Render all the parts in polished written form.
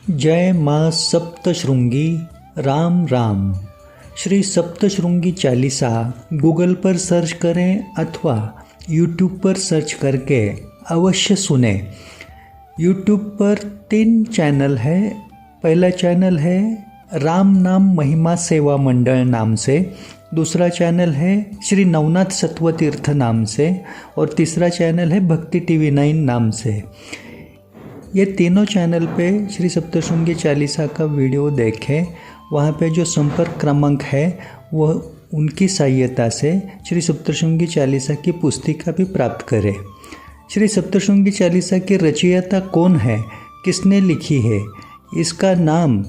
जय माँ सप्तशृंगी राम राम। श्री सप्तशृंगी चालीसा गूगल पर सर्च करें अथवा यूट्यूब पर सर्च करके अवश्य सुने। यूट्यूब पर 3 चैनल है। पहला चैनल है राम नाम महिमा सेवा मंडल नाम से, दूसरा चैनल है श्री नवनाथ सत्वतीर्थ नाम से और तीसरा चैनल है भक्ति टीवी 9 नाम से। ये तीनों चैनल पे श्री सप्तशृंगी चालीसा का वीडियो देखें। वहाँ पे जो संपर्क क्रमांक है वो उनकी सहायता से श्री सप्तशृंगी चालीसा की पुस्तिका भी प्राप्त करें। श्री सप्तशृंगी चालीसा की रचयिता कौन है, किसने लिखी है, इसका नाम,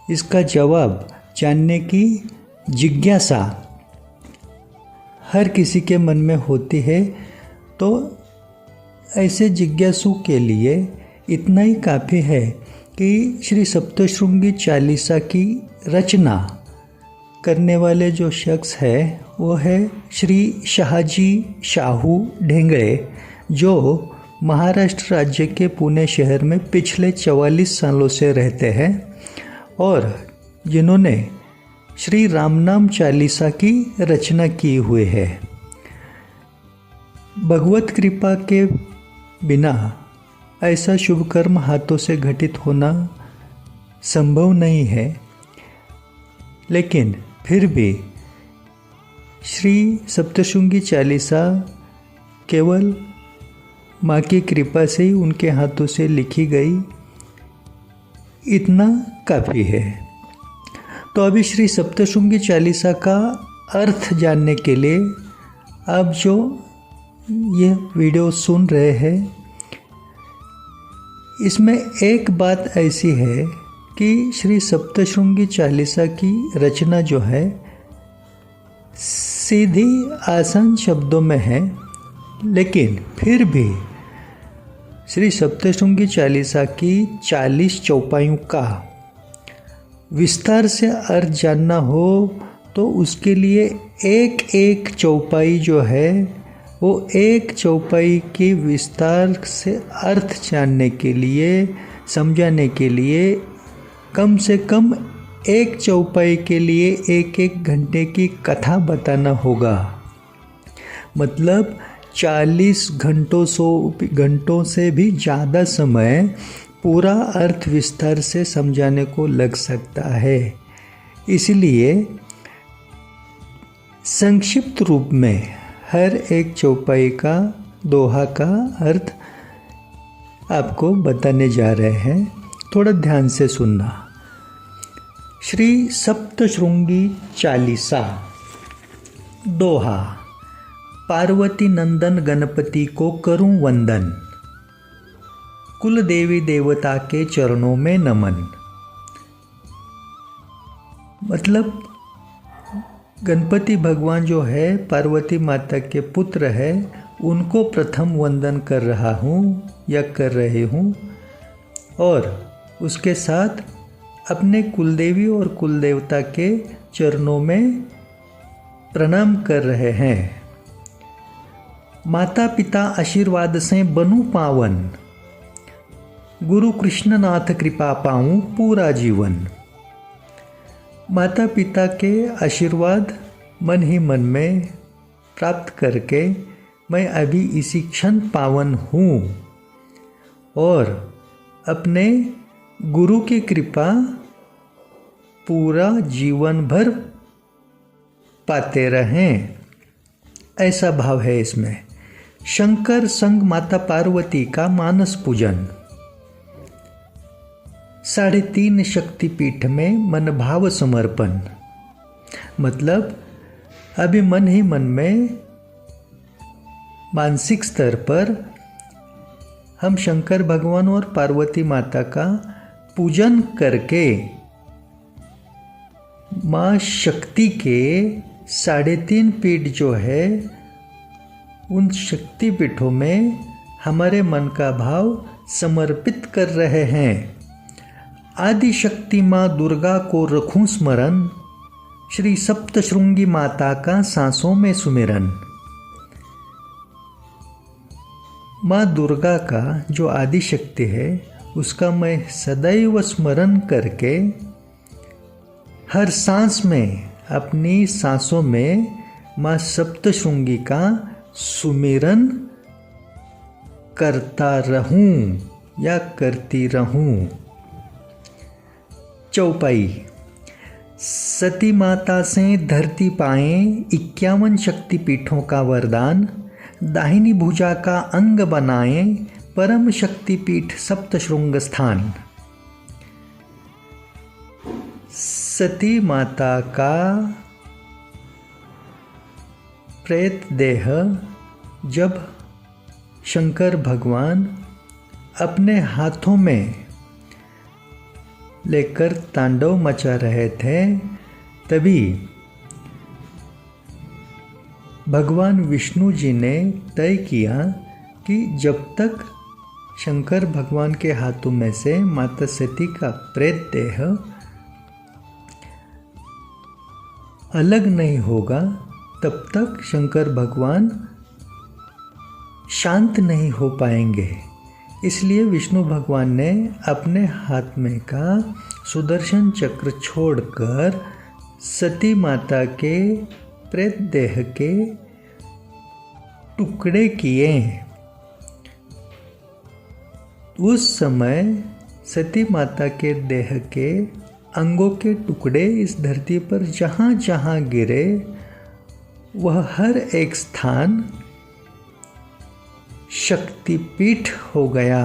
इसका जवाब जानने की जिज्ञासा हर किसी के मन में होती है। तो ऐसे जिज्ञासु के लिए इतना ही काफ़ी है कि श्री सप्तशृंगी चालीसा की रचना करने वाले जो शख्स है वो है श्री शाहजी शाहू ढेंगड़े, जो महाराष्ट्र राज्य के पुणे शहर में पिछले 44 सालों से रहते हैं और जिन्होंने श्री रामनाम चालीसा की रचना की हुई है। भगवत कृपा के बिना ऐसा शुभ कर्म हाथों से घटित होना संभव नहीं है, लेकिन फिर भी श्री सप्तशृंगी चालीसा केवल माँ की कृपा से ही उनके हाथों से लिखी गई, इतना काफ़ी है। तो अभी श्री सप्तशृंगी चालीसा का अर्थ जानने के लिए आप जो ये वीडियो सुन रहे हैं, इसमें एक बात ऐसी है कि श्री सप्तशृंगी चालीसा की रचना जो है सीधी आसान शब्दों में है, लेकिन फिर भी श्री सप्तशृंगी चालीसा की 40 चौपाइयों का विस्तार से अर्थ जानना हो तो उसके लिए एक एक चौपाई जो है वो एक चौपाई के विस्तार से अर्थ जानने के लिए, समझाने के लिए कम से कम एक चौपाई के लिए 1-1 घंटे की कथा बताना होगा। मतलब 40 घंटों से भी ज़्यादा समय पूरा अर्थ विस्तार से समझाने को लग सकता है। इसलिए संक्षिप्त रूप में हर एक चौपाई का दोहा का अर्थ आपको बताने जा रहे हैं, थोड़ा ध्यान से सुनना। श्री सप्तशृंगी चालीसा दोहा। पार्वती नंदन गणपति को करूं वंदन, कुल देवी देवता के चरणों में नमन। मतलब गणपति भगवान जो है पार्वती माता के पुत्र है, उनको प्रथम वंदन कर रहा हूँ या कर रही हूँ और उसके साथ अपने कुलदेवी और कुलदेवता के चरणों में प्रणाम कर रहे हैं। माता पिता आशीर्वाद से बनूं पावन, गुरु कृष्णनाथ कृपा पाऊं पूरा जीवन। माता पिता के आशीर्वाद मन ही मन में प्राप्त करके मैं अभी इसी क्षण पावन हूँ और अपने गुरु की कृपा पूरा जीवन भर पाते रहें, ऐसा भाव है इसमें। शंकर संग माता पार्वती का मानस पूजन। 3.5 शक्तिपीठ में मन भाव समर्पण। मतलब अभी मन ही मन में मानसिक स्तर पर हम शंकर भगवान और पार्वती माता का पूजन करके माँ शक्ति के 3.5 पीठ जो है उन शक्ति पीठों में हमारे मन का भाव समर्पित कर रहे हैं। आदि शक्ति माँ दुर्गा को रखूं स्मरण, श्री सप्तशृंगी माता का सांसों में सुमिरन। माँ दुर्गा का जो आदि शक्ति है उसका मैं सदैव स्मरण करके हर सांस में, अपनी सांसों में माँ सप्तशृंगी का सुमिरन करता रहूं या करती रहूं। चौपाई। सती माता से धरती पाएं 51 शक्तिपीठों का वरदान, दाहिनी भुजा का अंग बनाएं परम शक्तिपीठ सप्तशृंग स्थान। सती माता का प्रेत देह जब शंकर भगवान अपने हाथों में लेकर तांडव मचा रहे थे, तभी भगवान विष्णु जी ने तय किया कि जब तक शंकर भगवान के हाथों में से माता सती का प्रेत देह अलग नहीं होगा, तब तक शंकर भगवान शांत नहीं हो पाएंगे। इसलिए विष्णु भगवान ने अपने हाथ में का सुदर्शन चक्र छोड़कर सती माता के प्रेत देह के टुकड़े किए। उस समय सती माता के देह के अंगों के टुकड़े इस धरती पर जहाँ जहाँ गिरे, वह हर एक स्थान शक्तिपीठ हो गया।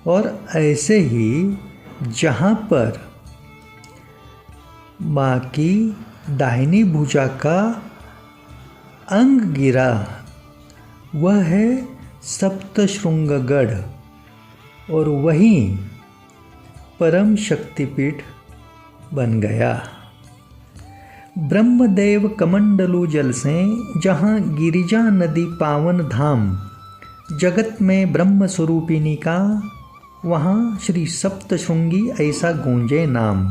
और ऐसे ही जहाँ पर माँ की दाहिनी भुजा का अंग गिरा, वह है सप्तशृंगगढ़, और वहीं परम शक्तिपीठ बन गया। ब्रह्मदेव कमंडलू जल से जहाँ गिरिजा नदी पावन धाम, जगत में ब्रह्म स्वरूपिणी का, वहाँ श्री सप्तशृंगी ऐसा गूंजे नाम।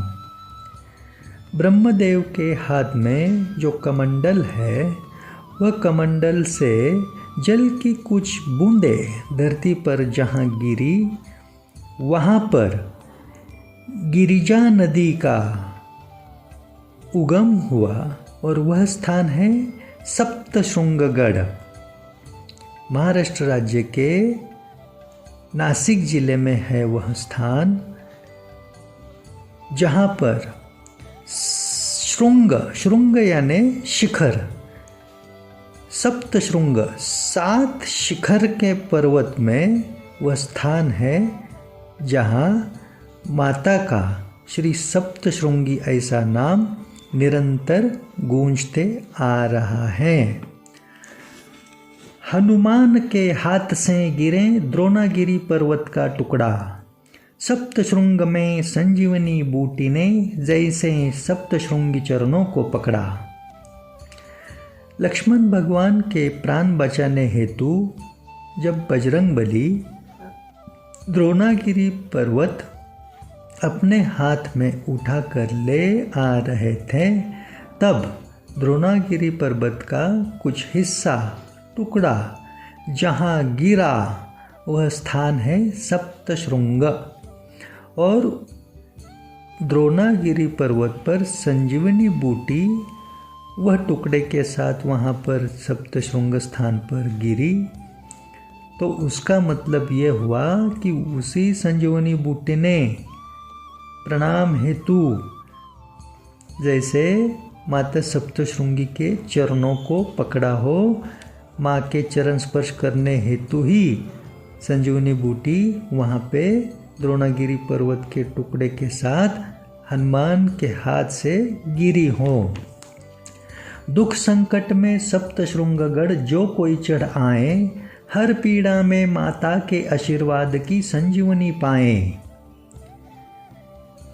ब्रह्मदेव के हाथ में जो कमंडल है, वह कमंडल से जल की कुछ बूंदें धरती पर जहाँ गिरी, वहाँ पर गिरिजा नदी का उगम हुआ, और वह स्थान है सप्तशृंगगढ़। महाराष्ट्र राज्य के नासिक जिले में है वह स्थान, जहाँ पर श्रृंग यानी शिखर, सप्तशृंग 7 शिखर के पर्वत में वह स्थान है, जहाँ माता का श्री सप्तशृंगी ऐसा नाम निरंतर गूंजते आ रहा है। हनुमान के हाथ से गिरे द्रोणागिरी पर्वत का टुकड़ा, सप्तशृंग में संजीवनी बूटी ने जैसे सप्तशृंगी चरणों को पकड़ा। लक्ष्मण भगवान के प्राण बचाने हेतु जब बजरंगबली द्रोणागिरी पर्वत अपने हाथ में उठाकर ले आ रहे थे, तब द्रोणागिरी पर्वत का कुछ हिस्सा, टुकड़ा जहाँ गिरा, वह स्थान है सप्तशृंग। और द्रोणागिरी पर्वत पर संजीवनी बूटी वह टुकड़े के साथ वहाँ पर सप्तशृंग स्थान पर गिरी, तो उसका मतलब ये हुआ कि उसी संजीवनी बूटी ने प्रणाम हेतु जैसे माता सप्तशृंगी के चरणों को पकड़ा हो, माँ के चरण स्पर्श करने हेतु ही संजीवनी बूटी वहाँ पे द्रोणागिरी पर्वत के टुकड़े के साथ हनुमान के हाथ से गिरी हो। दुख संकट में सप्तशृंगगढ़ जो कोई चढ़ आए, हर पीड़ा में माता के आशीर्वाद की संजीवनी पाए।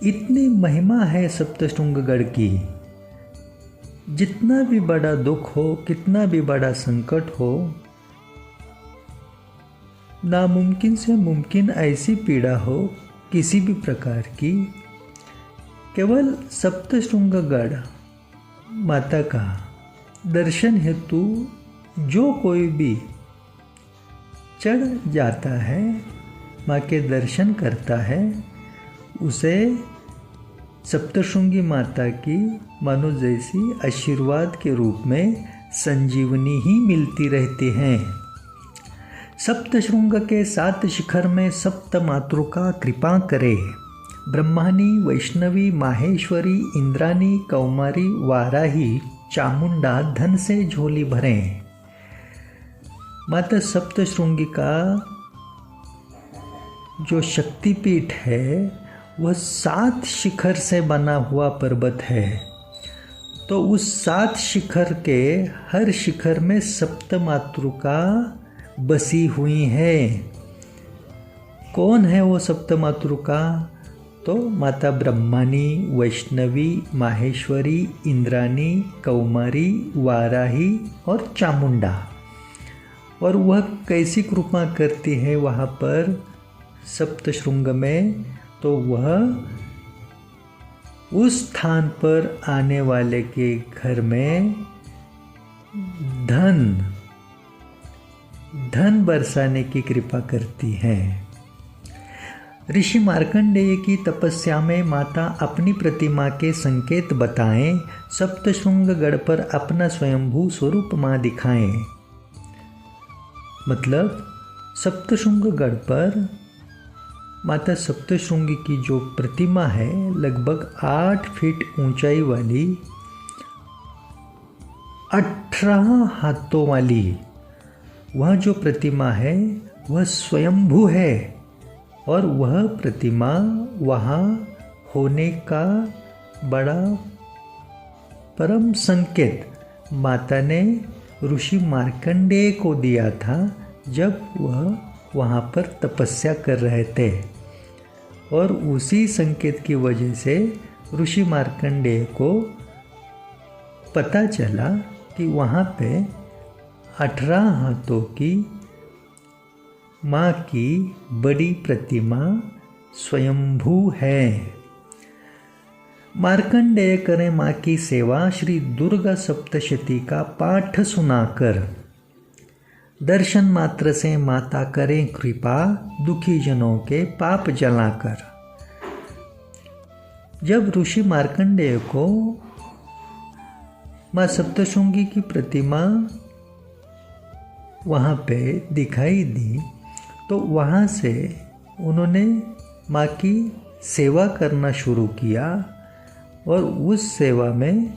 इतनी महिमा है सप्तशृंगगढ़ की। जितना भी बड़ा दुख हो, कितना भी बड़ा संकट हो, नामुमकिन से मुमकिन ऐसी पीड़ा हो किसी भी प्रकार की, केवल सप्तशृंगगढ़ माता का दर्शन हेतु जो कोई भी चढ़ जाता है, माँ के दर्शन करता है उसे सप्तशृंगी माता की मानो जैसी आशीर्वाद के रूप में संजीवनी ही मिलती रहती है। सप्तशृंग के 7 शिखर में सप्त मातृका कृपा करे। ब्रह्मानी, वैष्णवी, माहेश्वरी, इंद्रानी, कौमारी, वाराही, चामुंडा धन से झोली भरें। माता सप्तशृंगी का जो शक्तिपीठ है वह 7 शिखर से बना हुआ पर्वत है। तो उस 7 शिखर के हर शिखर में सप्त मातृका बसी हुई है। कौन है वो सप्त मातृका? तो माता ब्रह्मानी, वैष्णवी, माहेश्वरी, इंद्रानी, कौमारी, वाराही और चामुंडा। और वह कैसी कृपा करती है वहाँ पर सप्तशृंग में? तो वह उस स्थान पर आने वाले के घर में धन बरसाने की कृपा करती है। ऋषि मार्कंडेय की तपस्या में माता अपनी प्रतिमा के संकेत बताएं, सप्तशृंग गढ़ पर अपना स्वयंभू स्वरूप माँ दिखाएं। मतलब सप्तशृंग गढ़ पर माता सप्तशृंगी की जो प्रतिमा है लगभग 8 फीट ऊंचाई वाली, 18 हाथों वाली वह जो प्रतिमा है वह स्वयंभू है। और वह प्रतिमा वहाँ होने का बड़ा परम संकेत माता ने ऋषि मार्कंडेय को दिया था जब वह वहाँ पर तपस्या कर रहे थे। और उसी संकेत की वजह से ऋषि मार्कंडेय को पता चला कि वहाँ पे 18 हाथों की माँ की बड़ी प्रतिमा स्वयंभू है। मार्कंडेय करें माँ की सेवा श्री दुर्गा सप्तशती का पाठ सुनाकर। दर्शन मात्र से माता करें कृपा, दुखी जनों के पाप जलाकर। जब ऋषि मार्कंडेय को माँ सप्तशृंगी की प्रतिमा वहाँ पे दिखाई दी तो वहाँ से उन्होंने माँ की सेवा करना शुरू किया। और उस सेवा में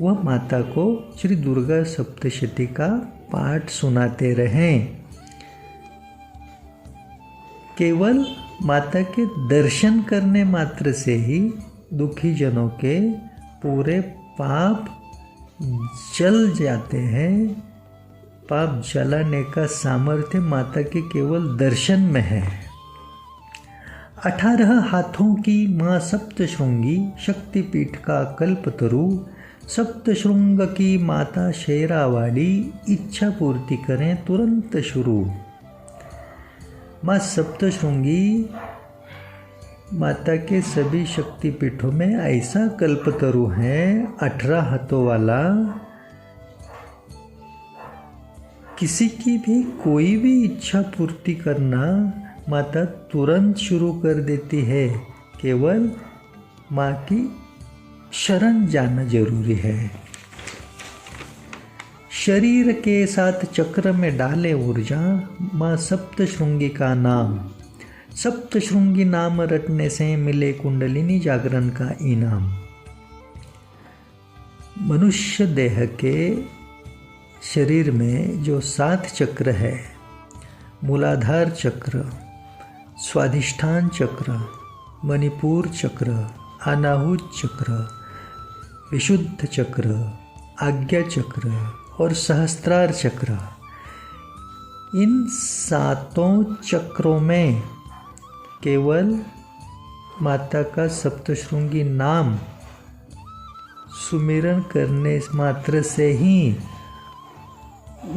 वह माता को श्री दुर्गा सप्तशती का पाठ सुनाते रहें। केवल माता के दर्शन करने मात्र से ही दुखी जनों के पूरे पाप जल जाते हैं। पाप जलाने का सामर्थ्य माता के केवल दर्शन में है। 18 हाथों की माँ सप्तशृंगी शक्तिपीठ का कल्पतरु, सप्तशृंग की माता शेरावाली, इच्छा पूर्ति करें तुरंत शुरू। माँ सप्तशृंगी माता के सभी शक्तिपीठों में ऐसा कल्पतरु है 18 हाथों वाला, किसी की भी कोई भी इच्छा पूर्ति करना माता तुरंत शुरू कर देती है। केवल माँ की शरण जाना जरूरी है। शरीर के साथ चक्र में डाले ऊर्जा, माँ सप्तशृंगी का नाम। सप्तशृंगी नाम रटने से मिले कुंडलिनी जागरण का इनाम। मनुष्य देह के शरीर में जो 7 चक्र है, मूलाधार चक्र, स्वाधिष्ठान चक्र, मणिपुर चक्र, अनाहुत चक्र, विशुद्ध चक्र, आज्ञा चक्र और सहस्त्रार चक्र, इन 7 चक्रों में केवल माता का सप्तशृंगी नाम सुमिरन करने मात्र से ही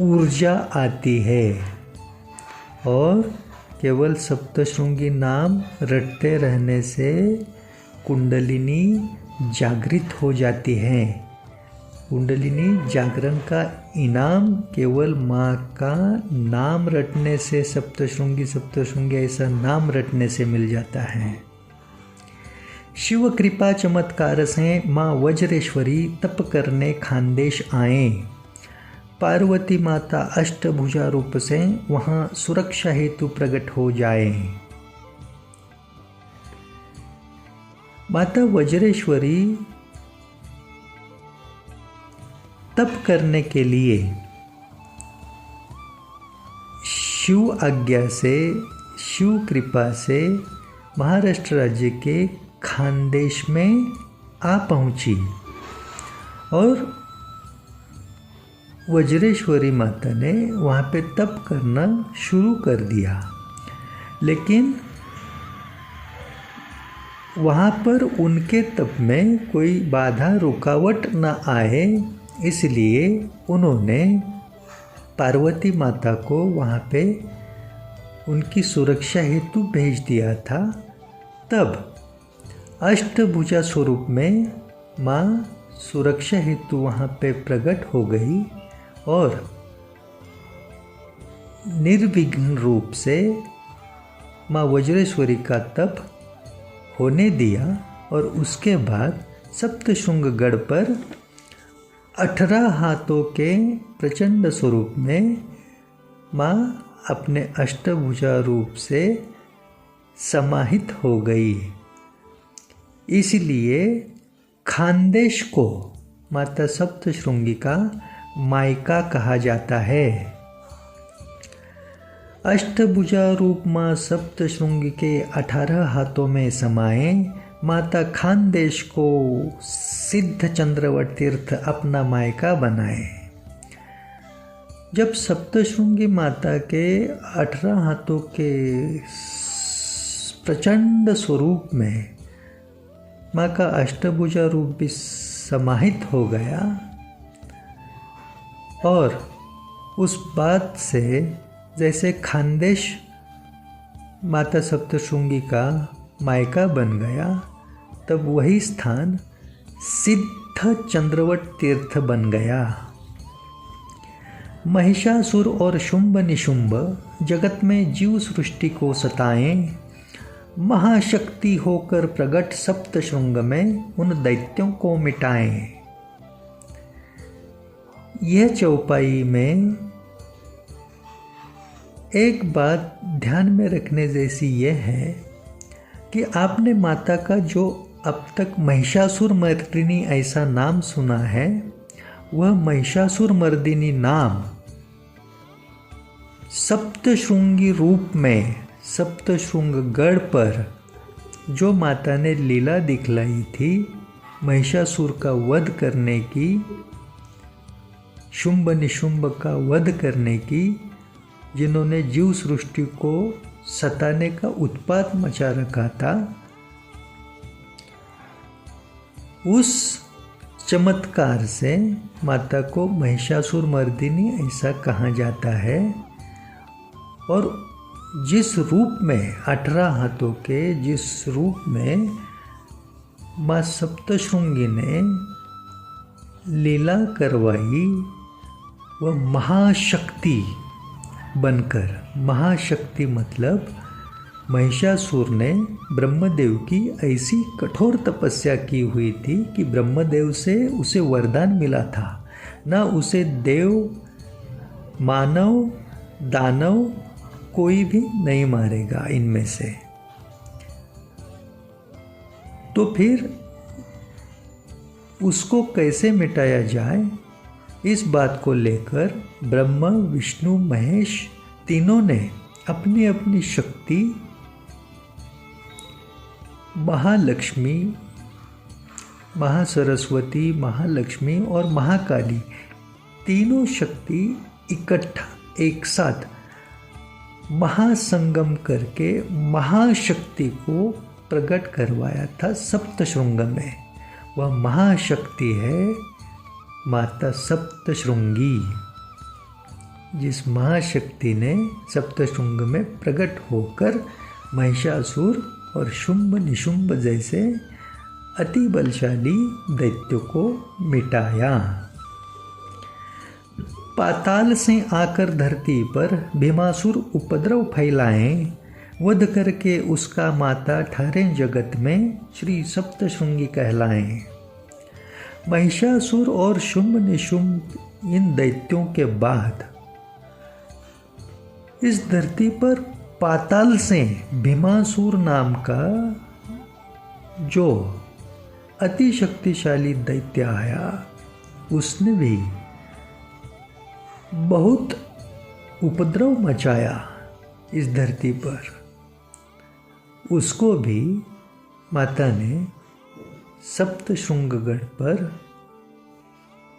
ऊर्जा आती है। और केवल सप्तशृंगी नाम रटते रहने से कुंडलिनी जागृत हो जाती है। कुंडलिनी जागरण का इनाम केवल माँ का नाम रटने से, सप्तशृंगी ऐसा नाम रटने से मिल जाता है। शिव कृपा चमत्कार से माँ वज्रेश्वरी तप करने खानदेश आए। पार्वती माता अष्टभुजा रूप से वहाँ सुरक्षा हेतु प्रकट हो जाए। माता वज्रेश्वरी तप करने के लिए शिव आज्ञा से, शिव कृपा से महाराष्ट्र राज्य के खानदेश में आ पहुंची और वज्रेश्वरी माता ने वहाँ पे तप करना शुरू कर दिया। लेकिन वहाँ पर उनके तप में कोई बाधा रुकावट न आए, इसलिए उन्होंने पार्वती माता को वहाँ पे उनकी सुरक्षा हेतु भेज दिया था। तब अष्टभुजा स्वरूप में माँ सुरक्षा हेतु वहाँ पे प्रकट हो गई और निर्विघ्न रूप से माँ वज्रेश्वरी का तप होने दिया और उसके बाद सप्तशृंगगढ़ पर 18 हाथों के प्रचंड स्वरूप में माँ अपने अष्टभुजा रूप से समाहित हो गई। इसलिए खानदेश को माता सप्तशृंगी का मायका कहा जाता है। अष्टभुजा रूप माँ सप्तशृंगी के 18 हाथों में समाये माता खानदेश को सिद्ध चंद्रवट तीर्थ अपना मायका बनाए। जब सप्तशृंगी माता के 18 हाथों के प्रचंड स्वरूप में माँ का अष्टभुजा रूप भी समाहित हो गया और उस बात से जैसे खानदेश माता सप्तशृंगी का मायका बन गया, तब वही स्थान सिद्ध चंद्रवट तीर्थ बन गया। महिषासुर और शुंभ निशुंभ जगत में जीव सृष्टि को सताएं, महाशक्ति होकर प्रगट सप्तशृंग में उन दैत्यों को मिटाएं। यह चौपाई में एक बात ध्यान में रखने जैसी यह है कि आपने माता का जो अब तक महिषासुर मर्दिनी ऐसा नाम सुना है, वह महिषासुर मर्दिनी नाम सप्तशृंगी रूप में सप्तशृंगगढ़ पर जो माता ने लीला दिखलाई थी महिषासुर का वध करने की, शुंभ निशुंभ का वध करने की, जिन्होंने जीव सृष्टि को सताने का उत्पात मचा रखा था, उस चमत्कार से माता को महिषासुर मर्दिनी ऐसा कहा जाता है। और जिस रूप में 18 हाथों के जिस रूप में माँ सप्तशृंगी ने लीला करवाई, वह महाशक्ति बनकर, महाशक्ति मतलब महिषासुर ने ब्रह्मदेव की ऐसी कठोर तपस्या की हुई थी कि ब्रह्मदेव से उसे वरदान मिला था, ना उसे देव, मानव, दानव कोई भी नहीं मारेगा इनमें से। तो फिर उसको कैसे मिटाया जाए, इस बात को लेकर ब्रह्मा, विष्णु, महेश तीनों ने अपनी अपनी शक्ति महालक्ष्मी, महासरस्वती, महालक्ष्मी और महाकाली तीनों शक्ति इकट्ठा एक साथ महासंगम करके महाशक्ति को प्रकट करवाया था सप्तशृंग में। वह महाशक्ति है माता सप्तशृंगी, जिस महाशक्ति ने सप्तशृंग में प्रकट होकर महिषासुर और शुंभ निशुंभ जैसे अति बलशाली दैत्यों को मिटाया। पाताल से आकर धरती पर भीमासुर उपद्रव फैलाएं, वध करके उसका माता ठहरें जगत में, श्री सप्तशृंगी कहलाएं। महिषासुर और शुंभ निशुंभ इन दैत्यों के बाद इस धरती पर पाताल से भीमासुर नाम का जो अति शक्तिशाली दैत्य आया, उसने भी बहुत उपद्रव मचाया इस धरती पर। उसको भी माता ने सप्तशृंगगढ़ पर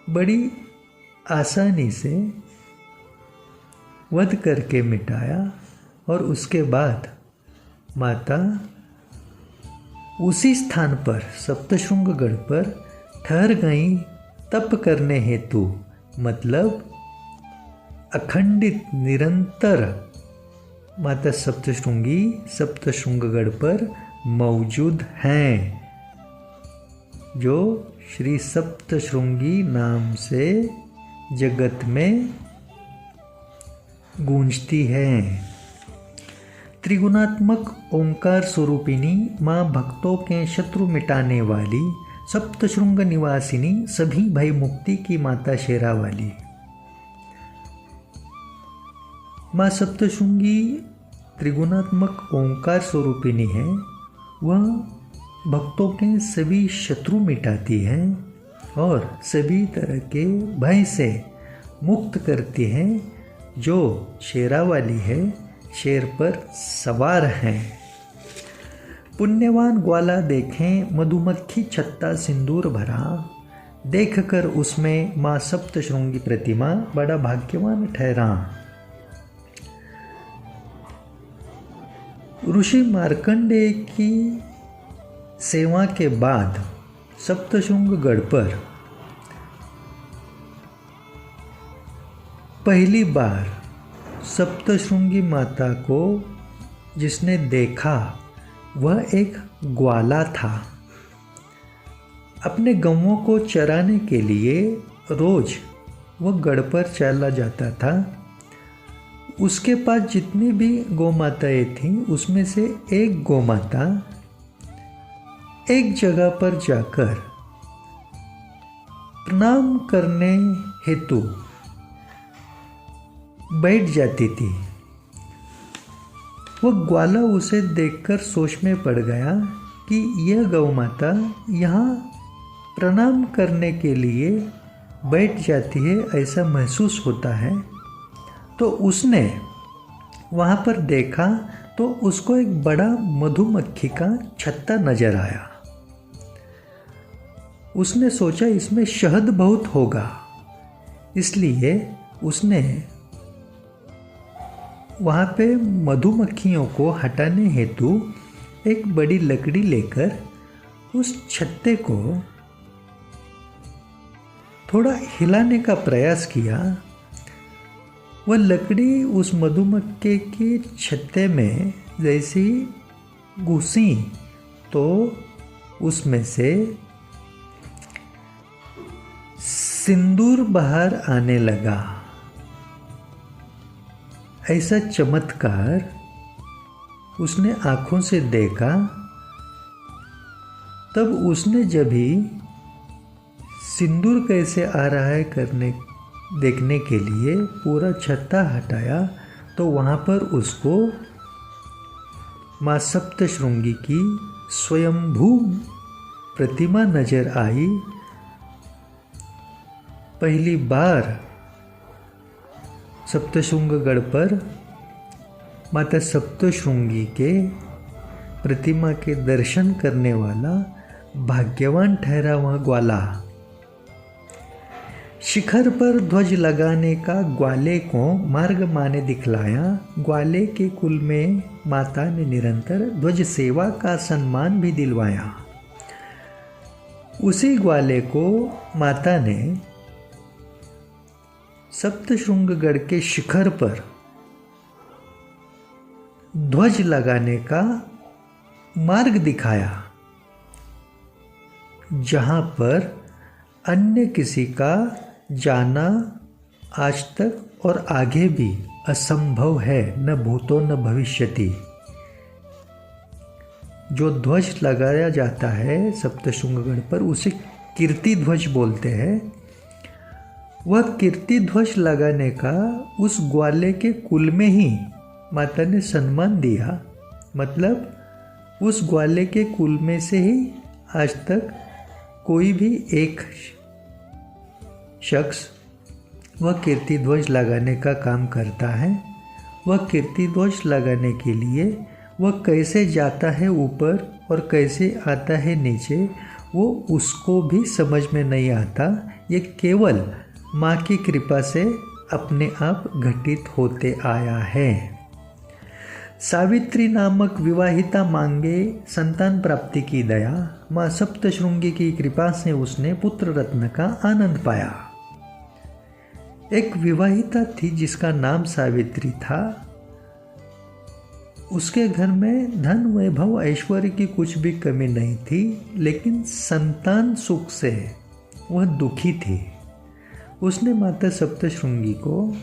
बड़ी आसानी से वध करके मिटाया और उसके बाद माता उसी स्थान पर सप्तशृंगगढ़ पर ठहर गई तप करने हेतु, मतलब अखंडित निरंतर माता सप्तशृंगी सप्तशृंगगढ़ पर मौजूद हैं, जो श्री सप्तशृंगी नाम से जगत में गूंजती हैं। त्रिगुणात्मक ओंकार स्वरूपिणी माँ भक्तों के शत्रु मिटाने वाली, सप्तशृंग निवासिनी, सभी भय मुक्ति की माता शेरा वाली। माँ सप्तशृंगी त्रिगुणात्मक ओंकार स्वरूपिणी है। वह भक्तों के सभी शत्रु मिटाती है और सभी तरह के भय से मुक्त करती है, जो शेरा वाली है, शेर पर सवार हैं। पुण्यवान ग्वाला देखें मधुमक्खी छत्ता सिंदूर भरा, देखकर उसमें माँ सप्तशृंगी प्रतिमा बड़ा भाग्यवान ठहरा। ऋषि मार्कंडेय की सेवा के बाद सप्तशृंगगढ़ पर पहली बार सप्तशृंगी माता को जिसने देखा वह एक ग्वाला था। अपने गौओं को चराने के लिए रोज वह गढ़ पर चला जाता था। उसके पास जितनी भी गौ माताएं थीं, उसमें से एक गौ माता एक जगह पर जाकर प्रणाम करने हेतु बैठ जाती थी। वह ग्वाला उसे देखकर सोच में पड़ गया कि यह गौ माता यहाँ प्रणाम करने के लिए बैठ जाती है, ऐसा महसूस होता है। तो उसने वहाँ पर देखा तो उसको एक बड़ा मधुमक्खी का छत्ता नजर आया। उसने सोचा इसमें शहद बहुत होगा, इसलिए उसने वहाँ पे मधुमक्खियों को हटाने हेतु एक बड़ी लकड़ी लेकर उस छत्ते को थोड़ा हिलाने का प्रयास किया। वह लकड़ी उस मधुमक्खी के छत्ते में जैसी घुसी तो उसमें से सिंदूर बाहर आने लगा। ऐसा चमत्कार उसने आँखों से देखा। तब उसने जब भी सिंदूर कैसे आ रहा है देखने के लिए पूरा छत्ता हटाया, तो वहाँ पर उसको माँ सप्तशृंगी की स्वयंभू प्रतिमा नजर आई। पहली बार सप्तशृंगगढ़ पर माता सप्तशृंगी के प्रतिमा के दर्शन करने वाला भाग्यवान ठहरा वह ग्वाला। शिखर पर ध्वज लगाने का ग्वाले को मार्ग माने दिखलाया। ग्वाले के कुल में माता ने निरंतर ध्वज सेवा का सम्मान भी दिलवाया। उसी ग्वाले को माता ने सप्तशृंगगढ़ के शिखर पर ध्वज लगाने का मार्ग दिखाया, जहाँ पर अन्य किसी का जाना आज तक और आगे भी असंभव है, न भूतो न भविष्यति। जो ध्वज लगाया जाता है सप्तशृंगगढ़ पर उसे कीर्ति ध्वज बोलते हैं। वह कीर्ति ध्वज लगाने का उस ग्वाले के कुल में ही माता ने सम्मान दिया। मतलब उस ग्वाले के कुल में से ही आज तक कोई भी एक शख्स वह कीर्ति ध्वज लगाने का काम करता है। वह कीर्ति ध्वज लगाने के लिए वह कैसे जाता है ऊपर और कैसे आता है नीचे, वो उसको भी समझ में नहीं आता। ये केवल माँ की कृपा से अपने आप घटित होते आया है। सावित्री नामक विवाहिता मांगे संतान प्राप्ति की दया। माँ सप्तशृंगी की कृपा से उसने पुत्र रत्न का आनंद पाया। एक विवाहिता थी जिसका नाम सावित्री था। उसके घर में धन वैभव ऐश्वर्य की कुछ भी कमी नहीं थी, लेकिन संतान सुख से वह दुखी थी। उसने माता सप्तशृंगी को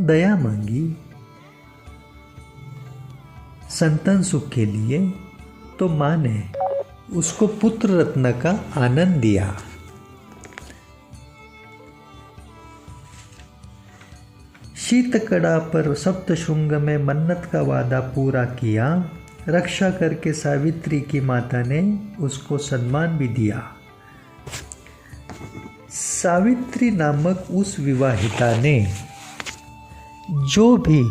दया मांगी संतान सुख के लिए, तो माँ ने उसको पुत्र रत्न का आनंद दिया। शीतकड़ा पर सप्तशृंग में मन्नत का वादा पूरा किया। रक्षा करके सावित्री की माता ने उसको सम्मान भी दिया। सावित्री नामक उस विवाहिता ने जो भी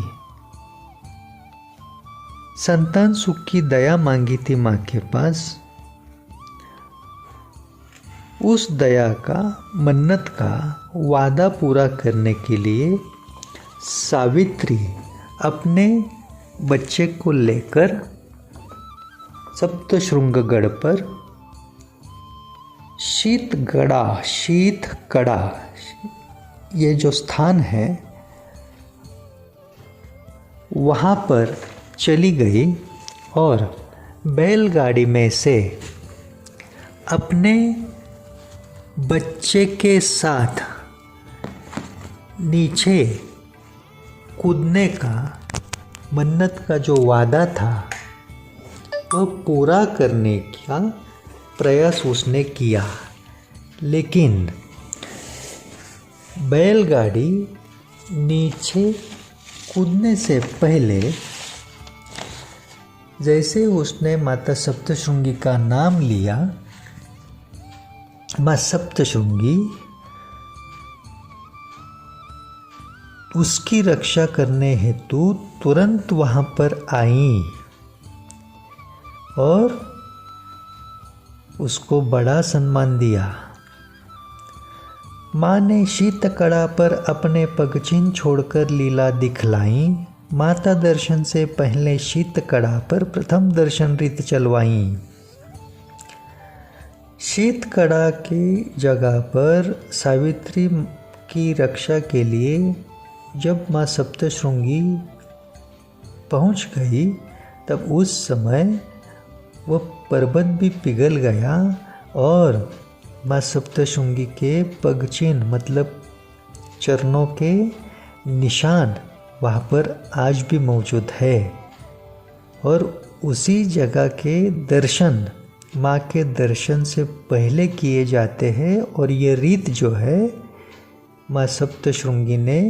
संतान सुख की दया मांगी थी माँ के पास, उस दया का मन्नत का वादा पूरा करने के लिए सावित्री अपने बच्चे को लेकर सप्तशृंगगढ़ पर शीतकड़ा ये जो स्थान है वहाँ पर चली गई और बैलगाड़ी में से अपने बच्चे के साथ नीचे कूदने का मन्नत का जो वादा था वह पूरा करने का प्रयास उसने किया। लेकिन बैलगाड़ी नीचे कूदने से पहले जैसे उसने माता सप्तशृंगी का नाम लिया, माँ सप्तशृंगी उसकी रक्षा करने हेतु तुरंत वहाँ पर आई और उसको बड़ा सम्मान दिया। माँ ने शीतकड़ा पर अपने पगचिन्ह छोड़कर लीला दिखलाई। माता दर्शन से पहले शीतकड़ा पर प्रथम दर्शन रीत चलवाई। शीतकड़ा की जगह पर सावित्री की रक्षा के लिए जब माँ सप्तशृंगी पहुँच गई, तब उस समय वह पर्वत भी पिघल गया और माँ सप्तशृंगी के पगचिन्ह मतलब चरणों के निशान वहाँ पर आज भी मौजूद है। और उसी जगह के दर्शन माँ के दर्शन से पहले किए जाते हैं और ये रीत जो है माँ सप्तशृंगी ने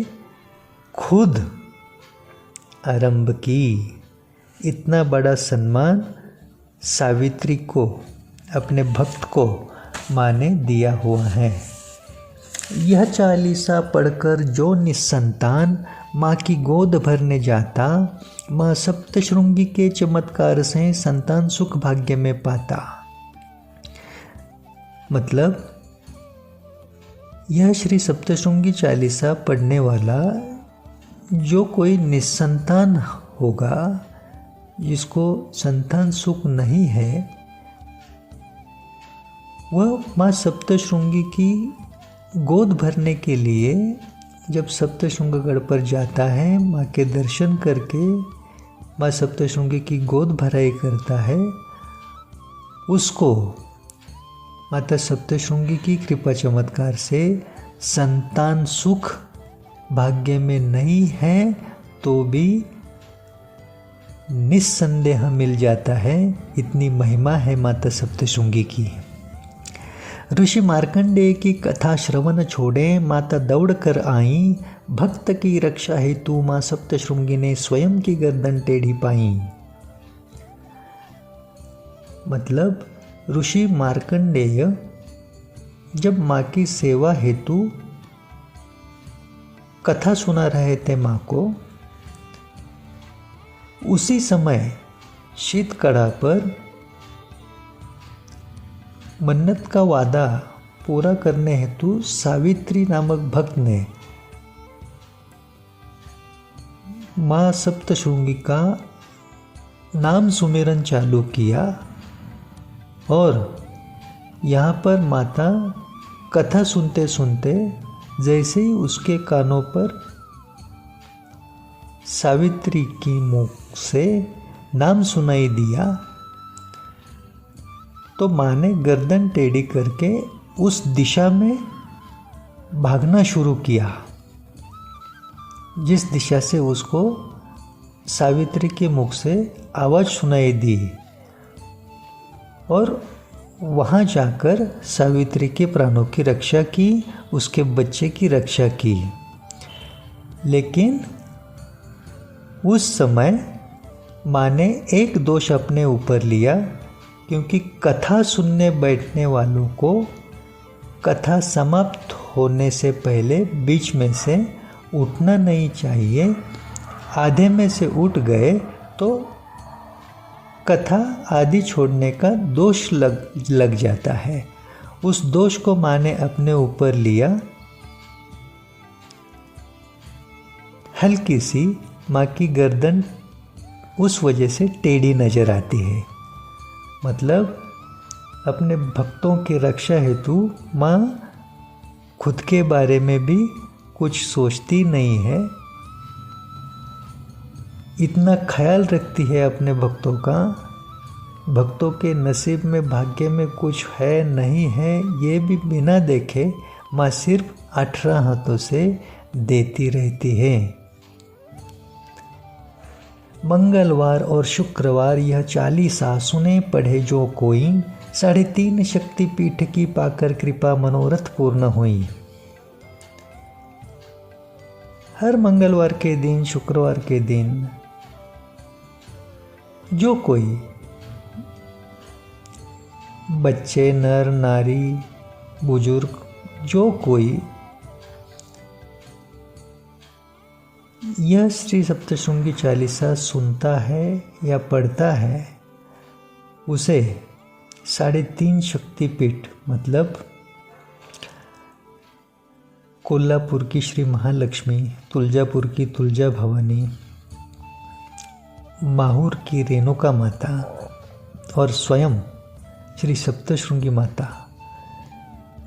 खुद आरंभ की। इतना बड़ा सम्मान सावित्री को, अपने भक्त को माँ ने दिया हुआ है। यह चालीसा पढ़कर जो निसंतान माँ की गोद भरने जाता, माँ सप्तशृंगी के चमत्कार से संतान सुख भाग्य में पाता। मतलब यह श्री सप्तशृंगी चालीसा पढ़ने वाला जो कोई निसंतान होगा, जिसको संतान सुख नहीं है, वह माँ सप्तशृंगी की गोद भरने के लिए जब सप्तशृंगगढ़ पर जाता है, माँ के दर्शन करके माँ सप्तशृंगी की गोद भराई करता है, उसको माता सप्तशृंगी की कृपा चमत्कार से संतान सुख भाग्य में नहीं है तो भी निस्संदेह मिल जाता है। इतनी महिमा है माता सप्तशृंगी की। ऋषि मार्कंडेय की कथा श्रवण छोड़े माता दौड़ कर आई। भक्त की रक्षा हेतु माँ सप्तशृंगी ने स्वयं की गर्दन टेढ़ी पाई। मतलब ऋषि मार्कंडेय जब माँ की सेवा हेतु कथा सुना रहे थे माँ को, उसी समय शीतकड़ा पर मन्नत का वादा पूरा करने हेतु सावित्री नामक भक्त ने माँ सप्तशृंगी का नाम सुमिरन चालू किया और यहाँ पर माता कथा सुनते सुनते जैसे ही उसके कानों पर सावित्री की मुख से नाम सुनाई दिया तो माँ ने गर्दन टेढ़ी करके उस दिशा में भागना शुरू किया जिस दिशा से उसको सावित्री के मुख से आवाज़ सुनाई दी, और वहाँ जाकर सावित्री के प्राणों की रक्षा की, उसके बच्चे की रक्षा की। लेकिन उस समय माँ ने एक दोष अपने ऊपर लिया, क्योंकि कथा सुनने बैठने वालों को कथा समाप्त होने से पहले बीच में से उठना नहीं चाहिए। आधे में से उठ गए तो कथा आदि छोड़ने का दोष लग जाता है। उस दोष को माँ ने अपने ऊपर लिया। हल्की सी माँ की गर्दन उस वजह से टेढ़ी नजर आती है। मतलब अपने भक्तों की रक्षा हेतु माँ खुद के बारे में भी कुछ सोचती नहीं है, इतना ख्याल रखती है अपने भक्तों का। भक्तों के नसीब में भाग्य में कुछ है नहीं है ये भी बिना देखे माँ सिर्फ 18 हाथों से देती रहती है। मंगलवार और शुक्रवार यह 40 सुने पढ़े जो कोई, 3.5 शक्तिपीठ की पाकर कृपा मनोरथ पूर्ण हुई। हर मंगलवार के दिन, शुक्रवार के दिन जो कोई बच्चे, नर नारी, बुजुर्ग, जो कोई यह श्री सप्तशृंगी चालीसा सुनता है या पढ़ता है, उसे 3.5 शक्तिपीठ मतलब कोल्हापुर की श्री महालक्ष्मी, तुलजापुर की तुलजा भवानी, माहूर की रेणुका माता और स्वयं श्री सप्तशृंगी माता,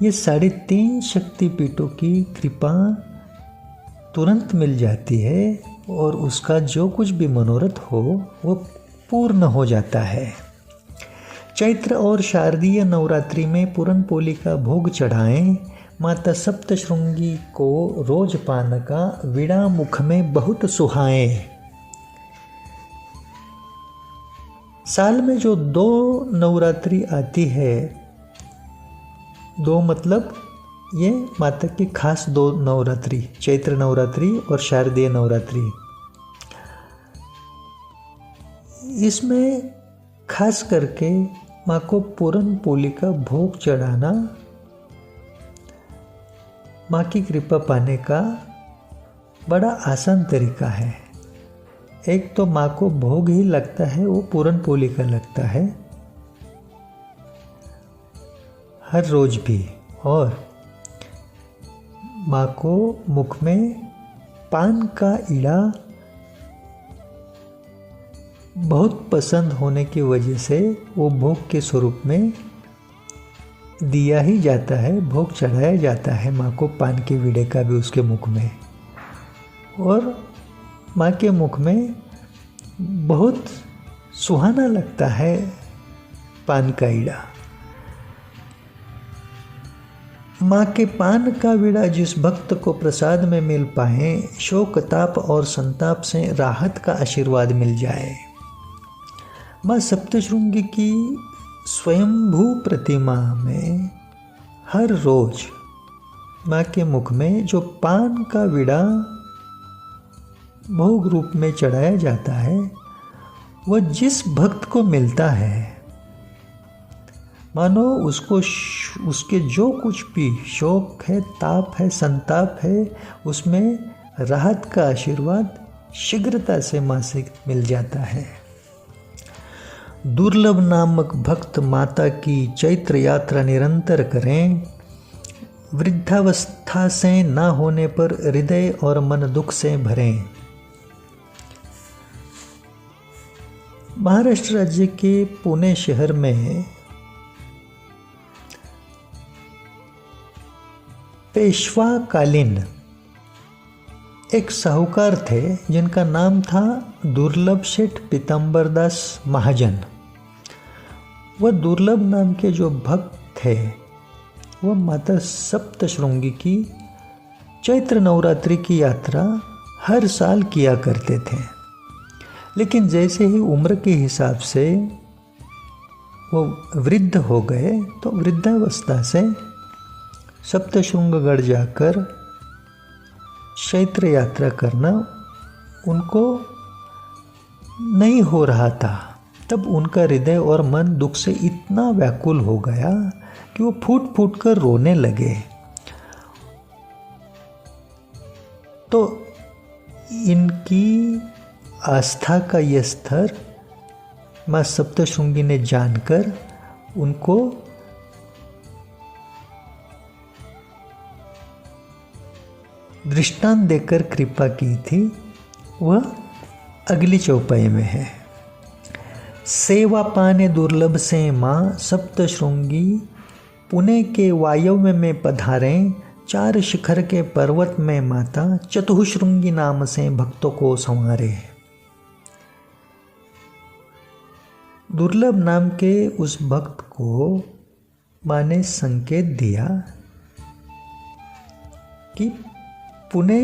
ये 3.5 शक्तिपीठों की कृपा तुरंत मिल जाती है और उसका जो कुछ भी मनोरथ हो वो पूर्ण हो जाता है। चैत्र और शारदीय नवरात्रि में पूरन पोली का भोग चढ़ाएं। माता सप्तशृंगी को रोज पान का वीणा मुख में बहुत सुहाएं। साल में जो 2 नवरात्रि आती है, 2 मतलब ये माता की खास 2 नवरात्रि, चैत्र नवरात्रि और शारदीय नवरात्रि, इसमें खास करके माँ को पूरन पोली का भोग चढ़ाना माँ की कृपा पाने का बड़ा आसान तरीका है। एक तो माँ को भोग ही लगता है, वो पूरन पोली का लगता है हर रोज भी, और माँ को मुख में पान का ईड़ा बहुत पसंद होने की वजह से वो भोग के स्वरूप में दिया ही जाता है, भोग चढ़ाया जाता है माँ को पान के वीड़े का भी उसके मुख में। और माँ के मुख में बहुत सुहाना लगता है पान का ईड़ा। माँ के पान का बीड़ा जिस भक्त को प्रसाद में मिल पाए, शोक ताप और संताप से राहत का आशीर्वाद मिल जाए। माँ सप्तशृंगी की स्वयंभू प्रतिमा में हर रोज माँ के मुख में जो पान का बीड़ा भोग रूप में चढ़ाया जाता है, वह जिस भक्त को मिलता है, मानो उसको उसके जो कुछ भी शोक है, ताप है, संताप है, उसमें राहत का आशीर्वाद शीघ्रता से माँ से मिल जाता है। दुर्लभ नामक भक्त माता की चैत्र यात्रा निरंतर करें। वृद्धावस्था से ना होने पर हृदय और मन दुख से भरें। महाराष्ट्र राज्य के पुणे शहर में पेशवाकालीन एक साहूकार थे जिनका नाम था दुर्लभ सेठ पीताम्बरदास महाजन। वह दुर्लभ नाम के जो भक्त थे वह माता सप्तशृंगी की चैत्र नवरात्रि की यात्रा हर साल किया करते थे। लेकिन जैसे ही उम्र के हिसाब से वो वृद्ध हो गए तो वृद्धावस्था से सप्तशृंगगढ़ जाकर चैत्र यात्रा करना उनको नहीं हो रहा था। तब उनका हृदय और मन दुख से इतना व्याकुल हो गया कि वो फूट फूट कर रोने लगे। तो इनकी आस्था का यह स्तर माँ सप्तशृंगी ने जानकर उनको दृष्टांत देकर कृपा की थी। वह अगली चौपाई में है। सेवा पाने दुर्लभ से माँ सप्तशृंगी पुणे के वायव्य में पधारें। 4 शिखर के पर्वत में माता चतुःशृंगी नाम से भक्तों को संवारे। दुर्लभ नाम के उस भक्त को माँ ने संकेत दिया कि पुणे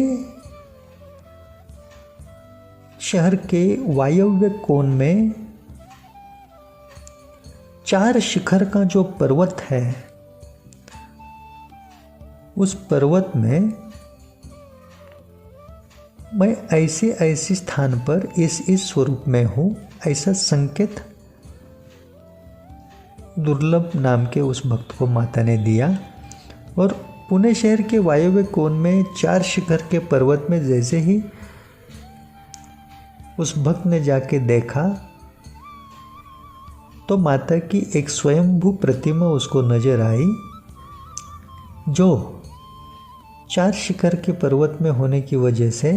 शहर के वायव्य कोण में 4 शिखर का जो पर्वत है, उस पर्वत में मैं ऐसे स्थान पर इस स्वरूप में हूँ, ऐसा संकेत दुर्लभ नाम के उस भक्त को माता ने दिया। और पुणे शहर के वायव्य कोण में 4 शिखर के पर्वत में जैसे ही उस भक्त ने जाके देखा तो माता की एक स्वयंभू प्रतिमा उसको नजर आई, जो 4 शिखर के पर्वत में होने की वजह से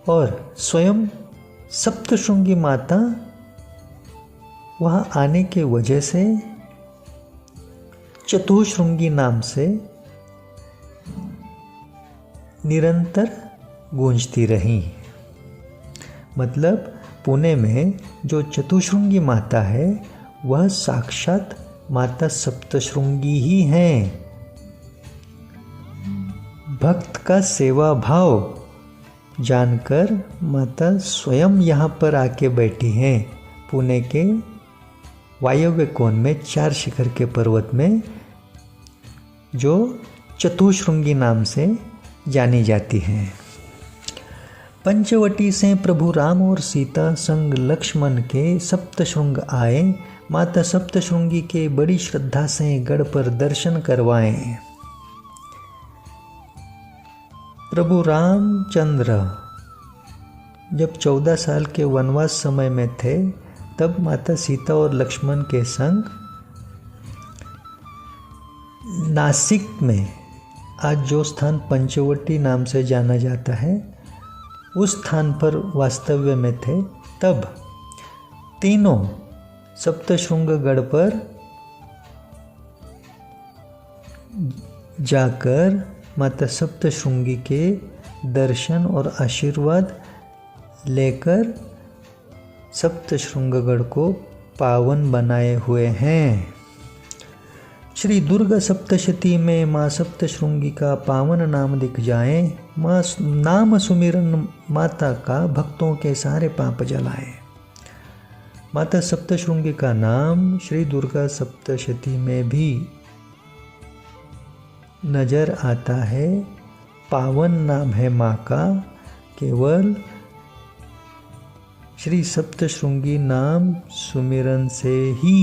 और स्वयं सप्तशृंगी माता वहाँ आने के वजह से चतुःशृंगी नाम से निरंतर गूंजती रही। मतलब पुणे में जो चतुःशृंगी माता है वह साक्षात माता सप्तशृंगी ही हैं। भक्त का सेवा भाव जानकर माता स्वयं यहाँ पर आके बैठी हैं। पुणे के वायव्य कोण में 4 शिखर के पर्वत में जो चतुःशृंगी नाम से जानी जाती हैं। पंचवटी से प्रभु राम और सीता संग लक्ष्मण के सप्तशृंग आए। माता सप्तशृंगी के बड़ी श्रद्धा से गढ़ पर दर्शन करवाएं। प्रभु रामचंद्र जब 14 साल के वनवास समय में थे, तब माता सीता और लक्ष्मण के संग नासिक में, आज जो स्थान पंचवटी नाम से जाना जाता है, उस स्थान पर वास्तव्य में थे। तब तीनों सप्तशृंगगढ़ पर जाकर माता सप्तशृंगी के दर्शन और आशीर्वाद लेकर सप्तशृंगगढ़ को पावन बनाए हुए हैं। श्री दुर्गा सप्तशती में माँ सप्तशृंगी का पावन नाम दिख जाए, माँ नाम सुमिरन माता का भक्तों के सारे पाप जलाए। माता सप्तशृंगी का नाम श्री दुर्गा सप्तशती में भी नजर आता है। पावन नाम है माँ का। केवल श्री सप्तशृंगी नाम सुमिरन से ही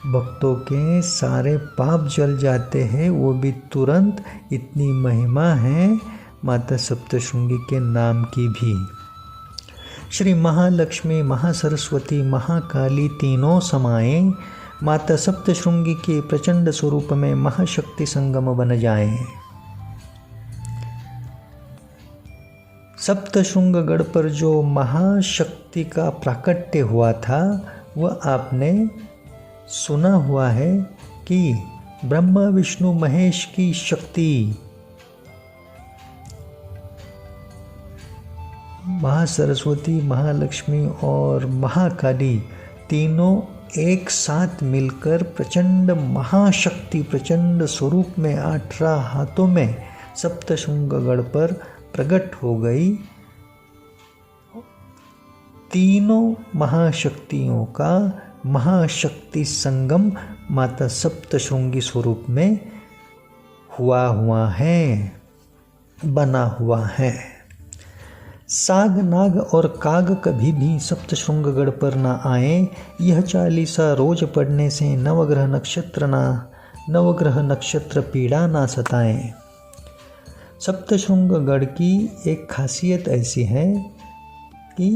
भक्तों के सारे पाप जल जाते हैं, वो भी तुरंत। इतनी महिमा है माता सप्तशृंगी के नाम की भी। श्री महालक्ष्मी, महासरस्वती, महाकाली तीनों समाए माता सप्तशृंगी के प्रचंड स्वरूप में महाशक्ति संगम बन जाए। सप्तशृंगगढ़ पर जो महाशक्ति का प्राकट्य हुआ था, वह आपने सुना हुआ है कि ब्रह्मा विष्णु महेश की शक्ति महासरस्वती, महालक्ष्मी और महाकाली तीनों एक साथ मिलकर प्रचंड महाशक्ति, प्रचंड स्वरूप में 18 हाथों में सप्तशृंगगढ़ पर प्रकट हो गई। तीनों महाशक्तियों का महाशक्ति संगम माता सप्तशृंगी स्वरूप में हुआ है, बना हुआ है। साग, नाग और काग कभी भी सप्तशृंगगढ़ पर ना आए। यह चालीसा रोज पढ़ने से नवग्रह नक्षत्र पीड़ा ना सताएं। सप्तशृंगगढ़ की एक खासियत ऐसी है कि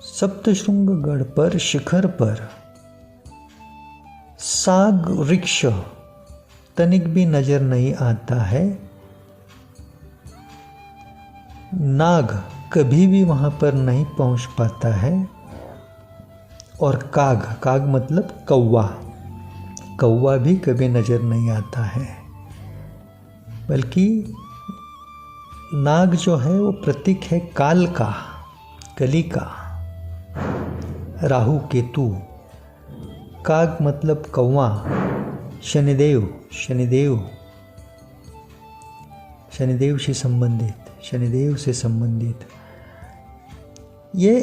सप्तशृंगगढ़ पर शिखर पर साग वृक्ष तनिक भी नजर नहीं आता है। नाग कभी भी वहां पर नहीं पहुंच पाता है। और काग मतलब कौवा भी कभी नजर नहीं आता है। बल्कि नाग जो है वो प्रतीक है काल का, कली का, राहु केतु। काग मतलब कौवा, शनिदेव से संबंधित। ये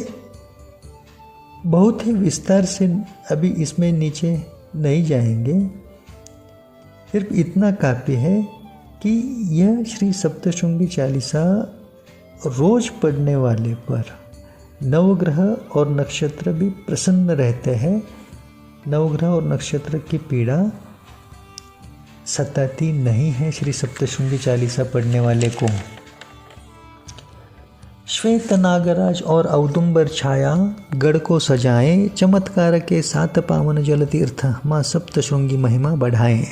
बहुत ही विस्तार से अभी इसमें नीचे नहीं जाएंगे। सिर्फ इतना काफ़ी है कि यह श्री सप्तशृंगी चालीसा रोज पढ़ने वाले पर नवग्रह और नक्षत्र भी प्रसन्न रहते हैं। नवग्रह और नक्षत्र की पीड़ा सताती नहीं है श्री सप्तशृंगी चालीसा पढ़ने वाले को। श्वेत नागराज और औदुंबर छाया गढ़ को सजाएं, चमत्कार के साथ पावन जल तीर्थ माँ सप्तशृंगी महिमा बढ़ाएं।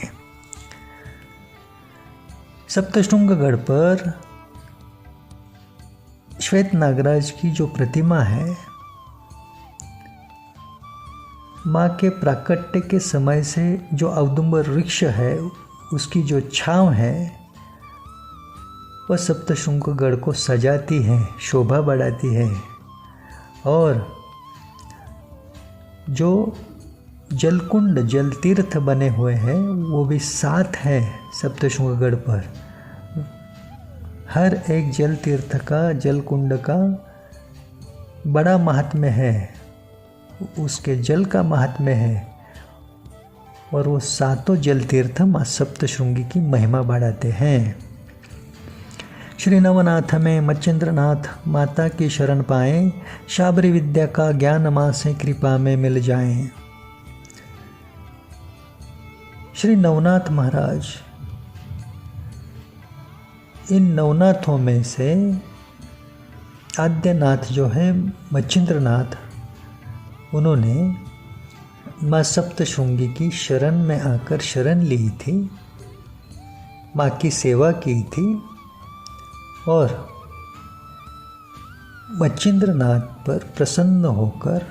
सप्तशृंगगढ़ पर श्वेत नागराज की जो प्रतिमा है, माँ के प्राकट्य के समय से जो औदुंबर वृक्ष है उसकी जो छांव है वह सप्तशृंगगढ़ को सजाती है, शोभा बढ़ाती है। और जो जलकुंड, जल तीर्थ बने हुए हैं वो भी साथ है सप्तशृंगगढ़ पर। हर एक जल तीर्थ का, जल कुंड का बड़ा महात्म्य है, उसके जल का महात्म्य है। और वो सातों जल तीर्थ माँ सप्तशृंगी की महिमा बढ़ाते हैं। श्री नवनाथ में मच्छिंद्रनाथ माता की शरण पाएं, शाबरी विद्या का ज्ञान माँ से कृपा में मिल जाएं। श्री नवनाथ महाराज, इन नवनाथों में से आद्यनाथ जो है मच्छिंद्रनाथ, उन्होंने माँ सप्तशृंगी की शरण में आकर शरण ली थी, माँ की सेवा की थी। और मच्छिंद्रनाथ पर प्रसन्न होकर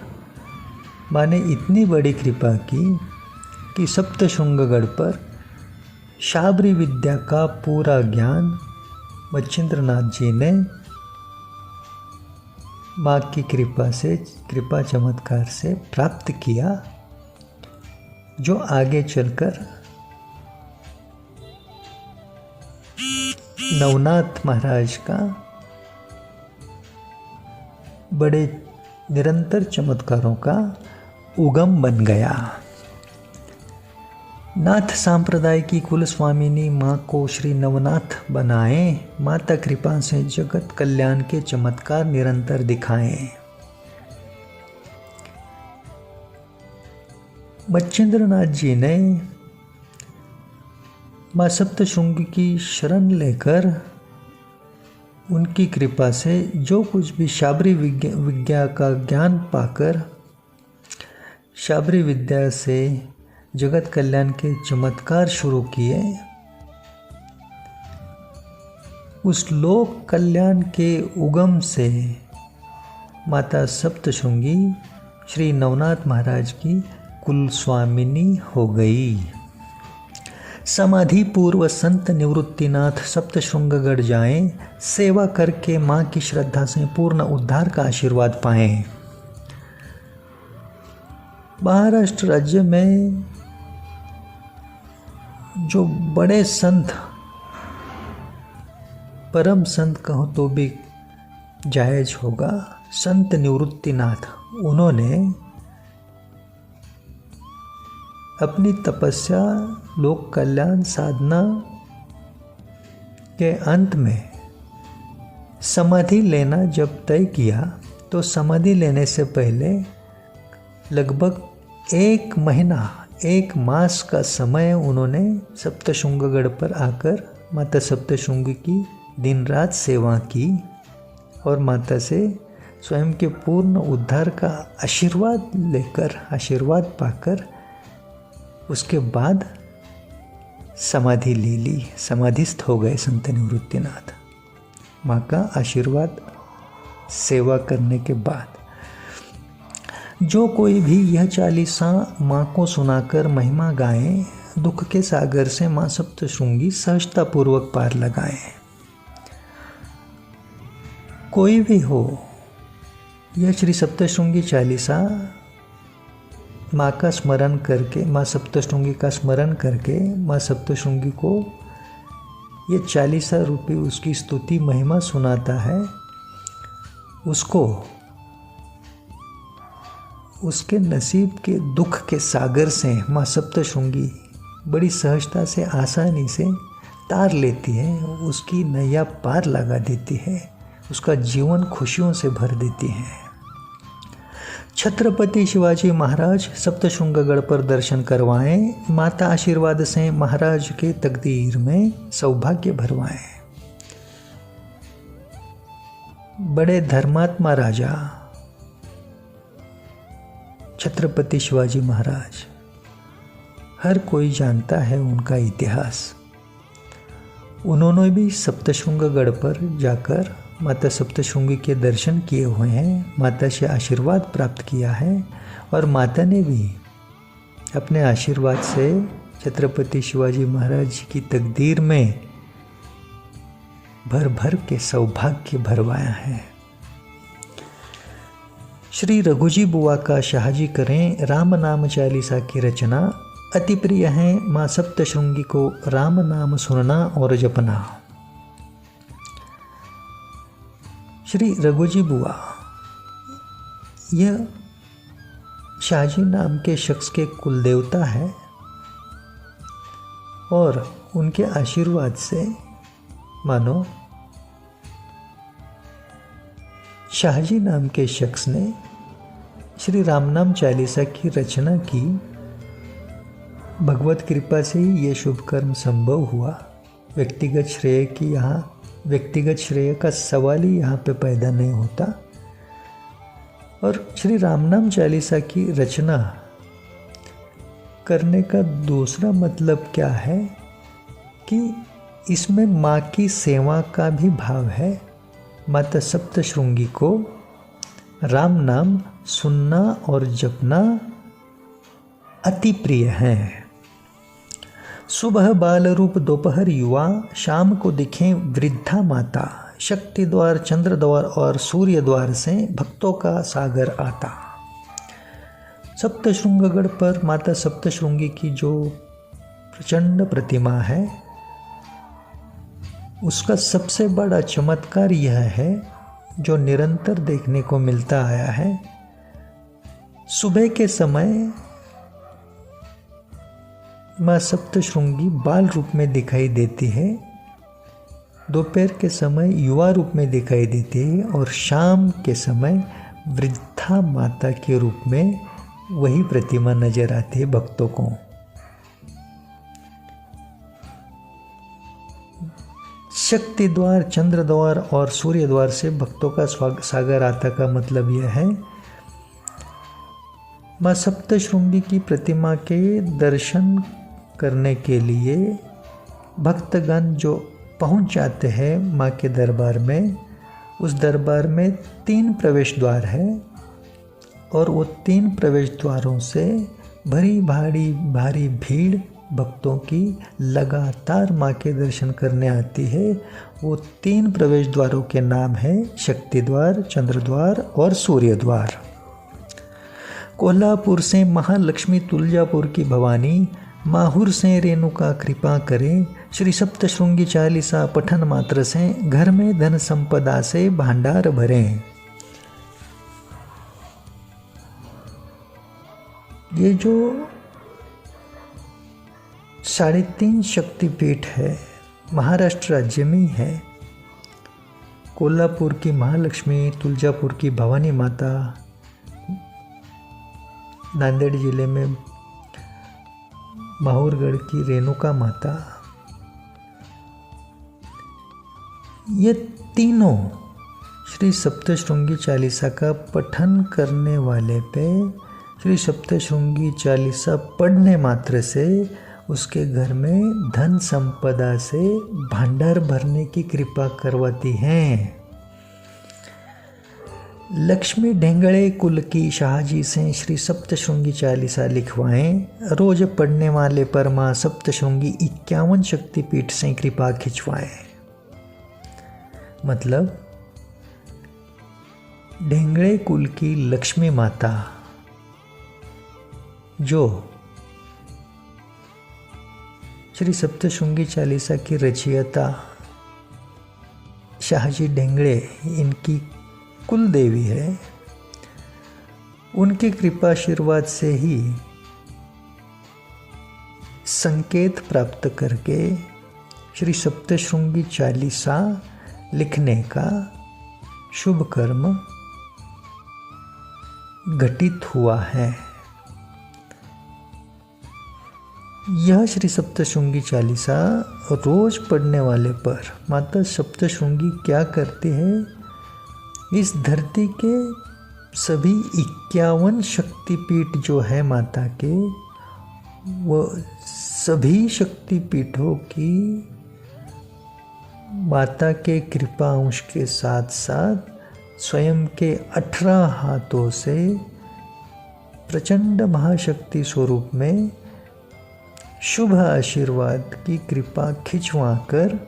माँ ने इतनी बड़ी कृपा की कि सप्तशृंगगढ़ पर शाबरी विद्या का पूरा ज्ञान मच्छिंद्रनाथ जी ने माँ की कृपा चमत्कार से प्राप्त किया। जो आगे चलकर नवनाथ महाराज का बड़े निरंतर चमत्कारों का उगम बन गया। नाथ संप्रदाय की कुल स्वामिनी माँ को श्री नवनाथ बनाए, माता कृपा से जगत कल्याण के चमत्कार निरंतर दिखाएं। मच्छिंद्रनाथ जी ने माँ सप्तशृंगी की शरण लेकर उनकी कृपा से जो कुछ भी शाबरी विद्या का ज्ञान पाकर शाबरी विद्या से जगत कल्याण के चमत्कार शुरू किए। उस लोक कल्याण के उगम से माता सप्तशृंगी श्री नवनाथ महाराज की कुल स्वामिनी हो गई। समाधि पूर्व संत निवृत्तिनाथ सप्तशृंगगढ़ जाएं, सेवा करके माँ की श्रद्धा से पूर्ण उद्धार का आशीर्वाद पाएं। महाराष्ट्र राज्य में जो बड़े संत, परम संत कहो तो भी जायज होगा, संत निवृत्तिनाथ, उन्होंने अपनी तपस्या लोक कल्याण साधना के अंत में समाधि लेना जब तय किया तो समाधि लेने से पहले लगभग 1 महीना 1 मास का समय उन्होंने सप्तशृंगगढ़ पर आकर माता सप्तशृंगी की दिन रात सेवा की और माता से स्वयं के पूर्ण उद्धार का आशीर्वाद लेकर, आशीर्वाद पाकर उसके बाद समाधि ले ली, समाधिस्थ हो गए संत निवृत्तिनाथ। माँ का आशीर्वाद सेवा करने के बाद जो कोई भी यह चालीसा माँ को सुनाकर महिमा गाए, दुख के सागर से माँ सप्तशृंगी सहजता पूर्वक पार लगाए। कोई भी हो, यह श्री सप्तशृंगी चालीसा माँ का स्मरण करके, माँ सप्तशृंगी का स्मरण करके माँ सप्तशृंगी को ये 40 रुपये उसकी स्तुति महिमा सुनाता है, उसको उसके नसीब के दुख के सागर से माँ सप्तशृंगी बड़ी सहजता से, आसानी से तार लेती है, उसकी नैया पार लगा देती है, उसका जीवन खुशियों से भर देती है। छत्रपति शिवाजी महाराज सप्तशृंगगढ़ पर दर्शन करवाएं, माता आशीर्वाद से महाराज के तकदीर में सौभाग्य भरवाएं। बड़े धर्मात्मा राजा छत्रपति शिवाजी महाराज, हर कोई जानता है उनका इतिहास। उन्होंने भी सप्तशृंगगढ़ पर जाकर माता सप्तशृंगी के दर्शन किए हुए हैं, माता से आशीर्वाद प्राप्त किया है और माता ने भी अपने आशीर्वाद से छत्रपति शिवाजी महाराज की तकदीर में भर भर के सौभाग्य भरवाया है। श्री रघुजी बुआ का शाहजी करें राम नाम चालीसा की रचना, अति प्रिय है माँ सप्तशृंगी को राम नाम सुनना और जपना। श्री रघुजी बुआ यह शाहजी नाम के शख्स के कुल देवता है और उनके आशीर्वाद से मानो शाहजी नाम के शख्स ने श्री राम नाम चालीसा की रचना की। भगवत कृपा से ही ये शुभ कर्म संभव हुआ। व्यक्तिगत श्रेय का सवाल ही यहाँ पे पैदा नहीं होता। और श्री राम नाम चालीसा की रचना करने का दूसरा मतलब क्या है कि इसमें माँ की सेवा का भी भाव है। माता सप्तशृंगी को राम नाम सुनना और जपना अति प्रिय है। सुबह बाल रूप, दोपहर युवा, शाम को दिखें वृद्धा माता। शक्ति द्वार, चंद्र द्वार और सूर्य द्वार से भक्तों का सागर आता। सप्तशृंगगढ़ पर माता सप्तशृंगी की जो प्रचंड प्रतिमा है, उसका सबसे बड़ा चमत्कार यह है, जो निरंतर देखने को मिलता आया है। सुबह के समय माँ सप्तशृंगी बाल रूप में दिखाई देती है, दोपहर के समय युवा रूप में दिखाई देती है और शाम के समय वृद्धा माता के रूप में वही प्रतिमा नजर आती है भक्तों को। शक्ति द्वार, चंद्र द्वार और सूर्य द्वार से भक्तों का सागर आता का मतलब यह है, माँ सप्तशृंगी की प्रतिमा के दर्शन करने के लिए भक्तगण जो पहुंच जाते हैं माँ के दरबार में, उस दरबार में 3 प्रवेश द्वार है और वो 3 प्रवेश द्वारों से भारी भीड़ भक्तों की लगातार माँ के दर्शन करने आती है। वो 3 प्रवेश द्वारों के नाम है शक्ति द्वार, चंद्र द्वार और सूर्य द्वार। कोल्हापुर से महालक्ष्मी, तुलजापुर की भवानी, माहुर से रेणुका कृपा करें, श्री सप्तशृंगी चालीसा पठन मात्र से घर में धन संपदा से भंडार भरें। ये जो 3.5 शक्तिपीठ है, महाराष्ट्र राज्य में है। कोल्हापुर की महालक्ष्मी, तुलजापुर की भवानी माता, नांदेड़ जिले में माहुरगढ़ की रेणुका माता, ये तीनों श्री सप्तशृंगी चालीसा का पठन करने वाले पे, श्री सप्तशृंगी चालीसा पढ़ने मात्र से उसके घर में धन संपदा से भंडार भरने की कृपा करवाती हैं। लक्ष्मी ढेंगड़े कुल की शाहजी से श्री सप्तशृंगी चालीसा लिखवाएं, रोज पढ़ने वाले पर माँ सप्तशृंगी 51 शक्तिपीठ से कृपा खिंचवाएं। मतलब ढेंगड़े कुल की लक्ष्मी माता जो श्री सप्तशृंगी चालीसा की रचयिता शाहजी ढेंगड़े इनकी कुल देवी है, उनकी कृपा आशीर्वाद से ही संकेत प्राप्त करके श्री सप्तशृंगी चालीसा लिखने का शुभ कर्म घटित हुआ है। यह श्री सप्तशृंगी चालीसा रोज पढ़ने वाले पर माता सप्तशृंगी क्या करती है, इस धरती के सभी 51 शक्तिपीठ जो है माता के, वो सभी शक्तिपीठों की माता के कृपा अंश के साथ साथ स्वयं के 18 हाथों से प्रचंड महाशक्ति स्वरूप में शुभ आशीर्वाद की कृपा खिंचवाकर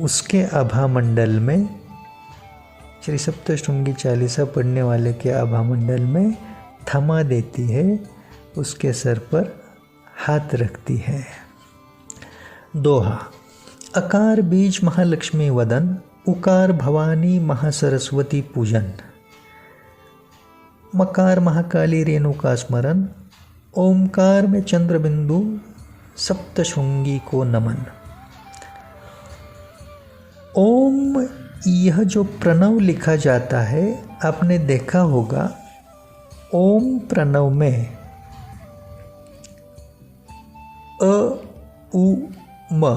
उसके आभा मंडल में, श्री सप्तशृंगी चालीसा पढ़ने वाले के आभा मंडल में थमा देती है, उसके सर पर हाथ रखती है। दोहा। अकार बीज महालक्ष्मी वदन, उकार भवानी महासरस्वती पूजन, मकार महाकाली रेणुका स्मरण, ओमकार में चंद्र बिंदु सप्तशृंगी को नमन। ओम, यह जो प्रणव लिखा जाता है आपने देखा होगा, ओम प्रणव में अ उ म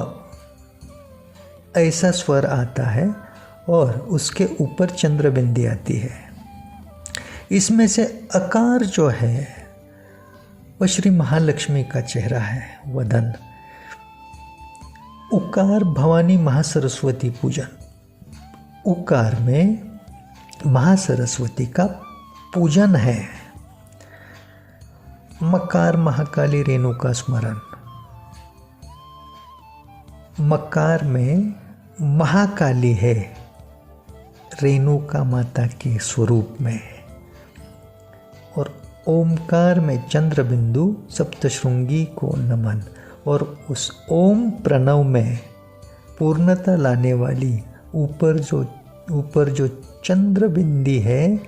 ऐसा स्वर आता है और उसके ऊपर चंद्र बिंदी आती है। इसमें से अकार जो है वह श्री महालक्ष्मी का चेहरा है, वदन। उकार भवानी महासरस्वती पूजन, उकार में महासरस्वती का पूजन है। मकार महाकाली रेणुका स्मरण, मकार में महाकाली है, रेणुका माता के स्वरूप में। और ओमकार में चंद्र बिंदु सप्तशृंगी को नमन। और उस ओम प्रणव में पूर्णता लाने वाली ऊपर जो चंद्र बिंदी है,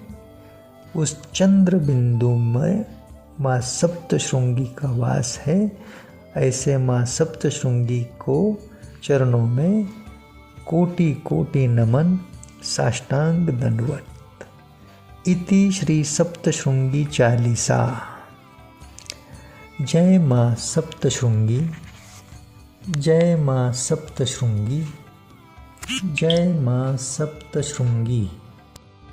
उस चंद्र बिंदु में माँ सप्तशृंगी का वास है। ऐसे माँ सप्तशृंगी को चरणों में कोटि कोटि नमन, साष्टांग दंडवत। इति श्री सप्तशृंगी चालीसा। जय माँ सप्तशृंगी, जय माँ सप्तशृंगी, जय माँ सप्तशृंगी।